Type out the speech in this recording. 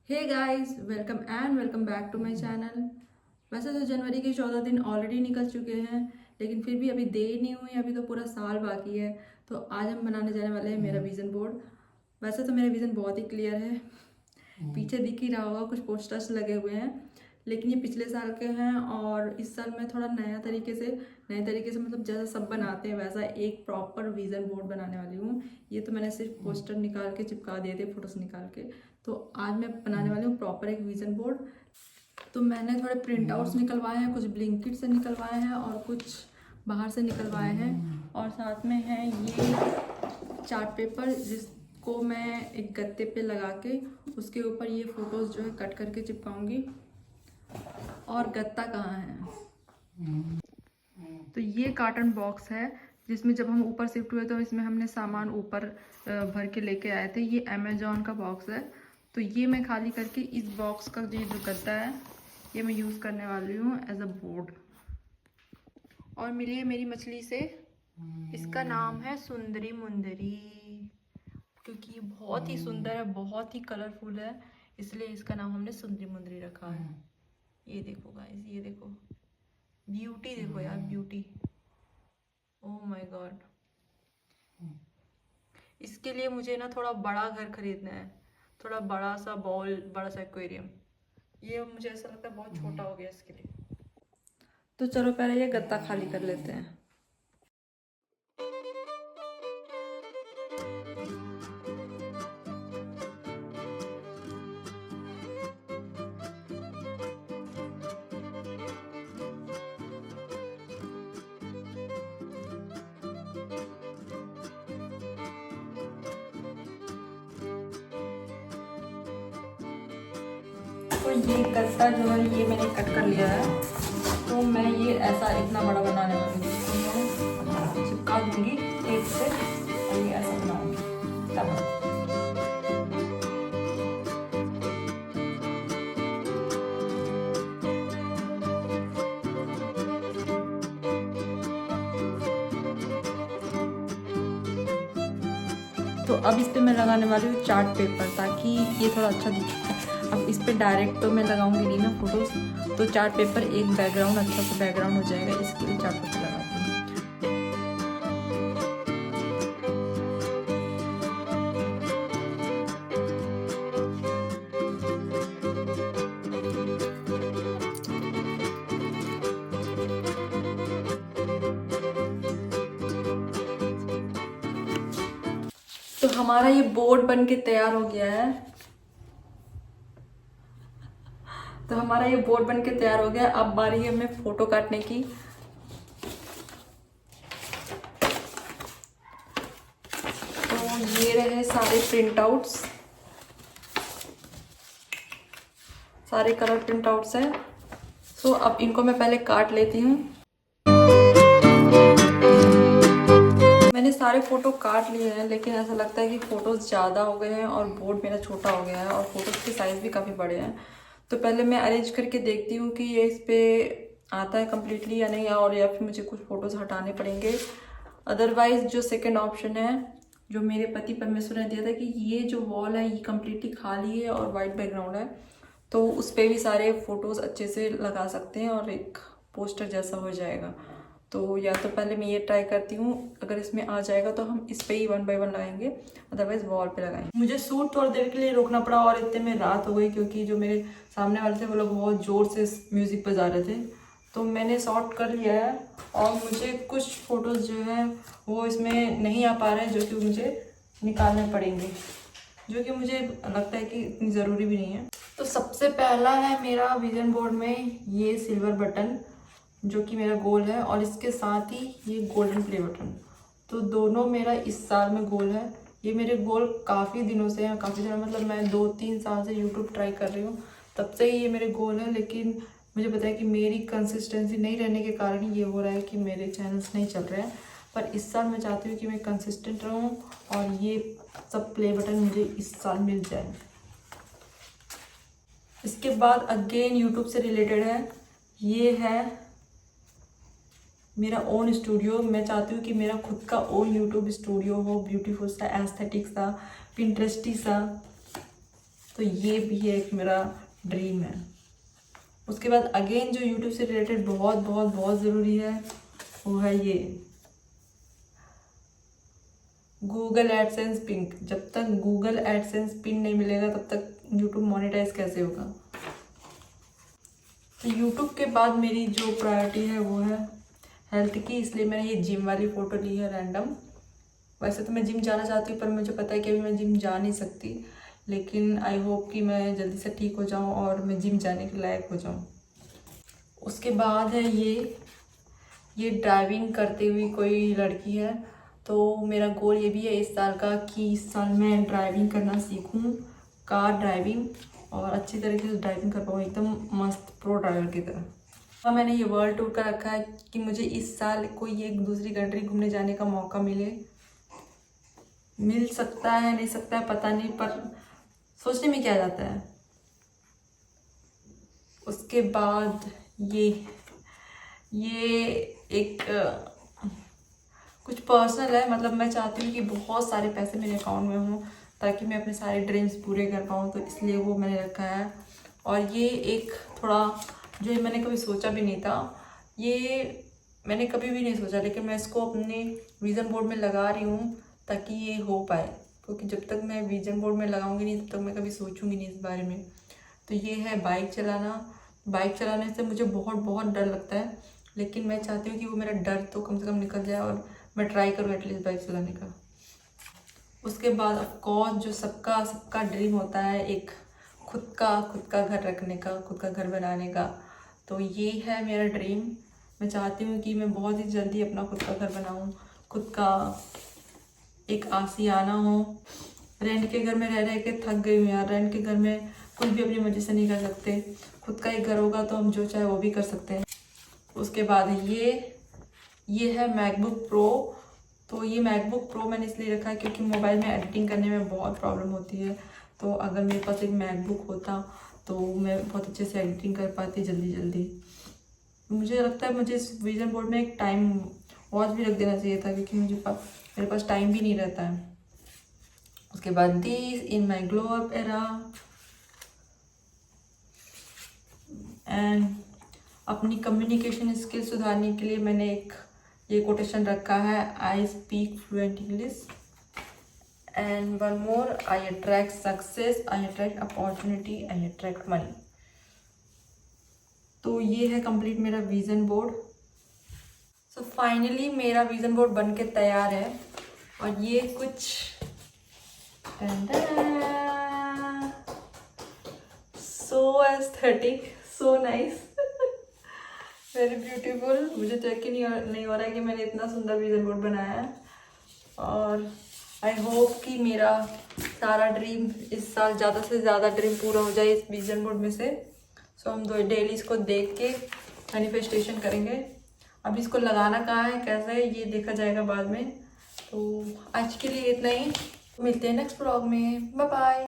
Hey guys, welcome back to my channel. वैसे तो जनवरी के 14 दिन ऑलरेडी निकल चुके हैं, लेकिन फिर भी अभी देर नहीं हुई, अभी तो पूरा साल बाकी है। तो आज हम बनाने जाने वाले हैं मेरा विज़न बोर्ड। वैसे तो मेरा विज़न बहुत ही क्लियर है, पीछे दिख ही रहा होगा, कुछ पोस्टर्स लगे हुए हैं, लेकिन ये पिछले साल के हैं और इस साल मैं थोड़ा नए तरीके से मतलब जैसा सब बनाते हैं वैसा एक प्रॉपर विज़न बोर्ड बनाने वाली हूँ। ये तो मैंने सिर्फ पोस्टर निकाल के चिपका दिए थे, फोटोज निकाल के। तो आज मैं बनाने वाली हूँ प्रॉपर एक विज़न बोर्ड। तो मैंने थोड़े प्रिंट आउट्स निकलवाए हैं, कुछ ब्लिंकिट से निकलवाए हैं और कुछ बाहर से निकलवाए हैं। और साथ में है ये चार्ट पेपर, जिसको मैं एक गत्ते पे लगा के उसके ऊपर ये फोटोज़ जो है कट करके चिपकाऊंगी। और गत्ता कहाँ है? तो ये कार्टन बॉक्स है जिसमें जब हम ऊपर शिफ्ट हुए तो इसमें हमने सामान ऊपर भर के लेके आए थे। ये अमेजोन का बॉक्स है। तो ये मैं खाली करके इस बॉक्स का ये जो गद्दा है ये मैं यूज़ करने वाली हूँ एज अ बोर्ड। और मिली है मेरी मछली से, इसका नाम है सुंदरी मुंदरी, क्योंकि ये बहुत ही सुंदर है, बहुत ही कलरफुल है, इसलिए इसका नाम हमने सुंदरी मुंदरी रखा है। ये देखो गाइस, ये देखो ब्यूटी, देखो यार ब्यूटी, ओह माय गॉड। इसके लिए मुझे ना थोड़ा बड़ा घर खरीदना है, थोड़ा बड़ा सा बॉल, बड़ा सा एक्वेरियम। ये मुझे ऐसा लगता है बहुत छोटा हो गया इसके लिए। तो चलो पहले ये गत्ता खाली कर लेते हैं। तो ये गत्ता जो है ये मैंने कट कर लिया है। तो मैं ये ऐसा इतना बड़ा बनाने वाली हूँ, चिपका दूंगी टेप से और ये ऐसा बनाऊंगी तब। तो अब इस पे मैं लगाने वाली हूँ चार्ट पेपर, ताकि ये थोड़ा अच्छा दिखे। अब इस पे डायरेक्ट तो मैं लगाऊंगी नहीं ना फोटोज, तो चार्ट पेपर एक बैकग्राउंड, अच्छा सा बैकग्राउंड हो जाएगा, इसके लिए चार्ट पेपर लगाती हूँ। तो हमारा ये बोर्ड बन के तैयार हो गया है। तो हमारा ये बोर्ड बन के तैयार हो गया। अब बारी है हमें फोटो काटने की। तो ये रहे सारे प्रिंट आउट्स, सारे कलर प्रिंट आउट्स हैं। सो अब इनको मैं पहले काट लेती हूँ। मैंने सारे फोटो काट लिए हैं, लेकिन ऐसा लगता है कि फ़ोटोज़ ज़्यादा हो गए हैं और बोर्ड मेरा छोटा हो गया है और फोटोज़ के साइज़ भी काफ़ी बड़े हैं। तो पहले मैं अरेंज करके देखती हूँ कि ये इस पर आता है कम्प्लीटली या नहीं, और या फिर मुझे कुछ फ़ोटोज़ हटाने पड़ेंगे। अदरवाइज़ जो सेकेंड ऑप्शन है, जो मेरे पति परमेश्वर ने दिया था, कि ये जो वॉल है ये कम्प्लीटली खाली है और वाइट बैकग्राउंड है, तो उस पर भी सारे फ़ोटोज़ अच्छे से लगा सकते हैं और एक पोस्टर जैसा हो जाएगा। तो या तो पहले मैं ये ट्राई करती हूँ, अगर इसमें आ जाएगा तो हम इस पे ही 1 बाय 1 लगाएंगे, अदरवाइज वॉल पे लगाएंगे। मुझे शूट थोड़ी देर के लिए रोकना पड़ा और इतने में रात हो गई, क्योंकि जो मेरे सामने वाले थे वो लोग बहुत ज़ोर से म्यूज़िक बजा रहे थे। तो मैंने शॉट कर लिया है और मुझे कुछ फ़ोटोज़ जो है वो इसमें नहीं आ पा रहे हैं, जो कि मुझे निकालने पड़ेंगे, जो कि मुझे लगता है कि इतनी ज़रूरी भी नहीं है। तो सबसे पहला है मेरा विजन बोर्ड में ये सिल्वर बटन, जो कि मेरा गोल है, और इसके साथ ही ये गोल्डन प्ले बटन। तो दोनों मेरा इस साल में गोल है। ये मेरे गोल काफ़ी दिनों से हैं, काफ़ी दिनों मतलब मैं 2-3 साल से यूट्यूब ट्राई कर रही हूँ, तब से ही ये मेरे गोल है। लेकिन मुझे पता है कि मेरी कंसिस्टेंसी नहीं रहने के कारण ही ये हो रहा है कि मेरे चैनल्स नहीं चल रहे हैं। पर इस साल मैं चाहती हूँ कि मैं कंसिस्टेंट रहूँ और ये सब प्ले बटन मुझे इस साल मिल जाए। इसके बाद अगेन यूट्यूब से रिलेटेड है, ये है मेरा ओन स्टूडियो। मैं चाहती हूँ कि मेरा खुद का ओन यूट्यूब स्टूडियो हो, ब्यूटीफुल सा, एस्थेटिक सा, पिंटरेस्टी सा। तो ये भी एक मेरा ड्रीम है। उसके बाद अगेन जो यूट्यूब से रिलेटेड बहुत बहुत बहुत ज़रूरी है वो है ये गूगल एडसेंस पिन। जब तक गूगल एडसेंस पिन नहीं मिलेगा तब तक यूट्यूब मोनेटाइज कैसे होगा। तो यूट्यूब के बाद मेरी जो प्रायोरिटी है वो है हेल्थ की, इसलिए मैंने ये जिम वाली फ़ोटो ली है रैंडम। वैसे तो मैं जिम जाना चाहती हूँ पर मुझे पता है कि अभी मैं जिम जा नहीं सकती, लेकिन आई होप कि मैं जल्दी से ठीक हो जाऊँ और मैं जिम जाने के लायक हो जाऊँ। उसके बाद है ये ड्राइविंग करती हुई कोई लड़की है। तो मेरा गोल ये भी है इस साल का कि इस साल मैं ड्राइविंग करना सीखूं, कार ड्राइविंग, और अच्छी तरीके से ड्राइविंग कर पाऊँ एकदम मस्त प्रो ड्राइवर की तरह। और मैंने ये वर्ल्ड टूर का रखा है कि मुझे इस साल कोई एक दूसरी कंट्री घूमने जाने का मौका मिल सकता है नहीं सकता है पता नहीं, पर सोचने में क्या जाता है। उसके बाद ये एक कुछ पर्सनल है, मतलब मैं चाहती हूँ कि बहुत सारे पैसे मेरे अकाउंट में हों ताकि मैं अपने सारे ड्रीम्स पूरे कर पाऊँ, तो इसलिए वो मैंने रखा है। और ये एक थोड़ा जो मैंने कभी सोचा भी नहीं था, ये मैंने कभी भी नहीं सोचा, लेकिन मैं इसको अपने विज़न बोर्ड में लगा रही हूँ ताकि ये हो पाए, क्योंकि जब तक मैं विज़न बोर्ड में लगाऊंगी नहीं तब तक मैं कभी सोचूंगी नहीं इस बारे में। तो ये है बाइक चलाना। बाइक चलाने से मुझे बहुत बहुत डर लगता है, लेकिन मैं चाहती हूँ कि वो मेरा डर तो कम से कम निकल जाए और मैं ट्राई करूँ एटलीस्ट बाइक चलाने का। उसके बाद ऑफकोर्स जो सबका ड्रीम होता है एक खुद का घर रखने का, खुद का घर बनाने का। तो ये है मेरा ड्रीम। मैं चाहती हूँ कि मैं बहुत ही जल्दी अपना खुद का घर बनाऊँ, खुद का एक आशियाना हो। रेंट के घर में रह रह के थक गई हूँ यार। रेंट के घर में कुछ भी अपनी मर्जी से नहीं कर सकते। खुद का एक घर होगा तो हम जो चाहे वो भी कर सकते हैं। उसके बाद ये है मैकबुक प्रो। तो ये मैकबुक प्रो मैंने इसलिए रखा है क्योंकि मोबाइल में एडिटिंग करने में बहुत प्रॉब्लम होती है। तो अगर मेरे पास एक मैकबुक होता तो मैं बहुत अच्छे से एडिटिंग कर पाती जल्दी जल्दी। मुझे लगता है मुझे इस विजन बोर्ड में एक टाइम वॉच भी रख देना चाहिए था, क्योंकि मेरे पास टाइम भी नहीं रहता है। उसके बाद this in my glow up era and अपनी कम्युनिकेशन स्किल सुधारने के लिए मैंने एक ये कोटेशन रखा है, I speak fluent English. And one more, I attract success, I attract opportunity, I attract money. तो ये है कंप्लीट मेरा विजन बोर्ड। सो फाइनली मेरा विजन बोर्ड बन के तैयार है। और ये कुछ so aesthetic, so nice, very beautiful. मुझे तो यकीन नहीं हो रहा है कि मैंने इतना सुंदर विजन बोर्ड बनाया है। और आई होप कि मेरा सारा ड्रीम इस साल ज़्यादा से ज़्यादा ड्रीम पूरा हो जाए इस विजन बोर्ड में से। सो हम डेली इसको देख के मैनिफेस्टेशन करेंगे। अब इसको लगाना कहाँ है, कैसा है, ये देखा जाएगा बाद में। तो आज के लिए इतना ही, मिलते हैं नेक्स्ट ब्लॉग में। Bye bye.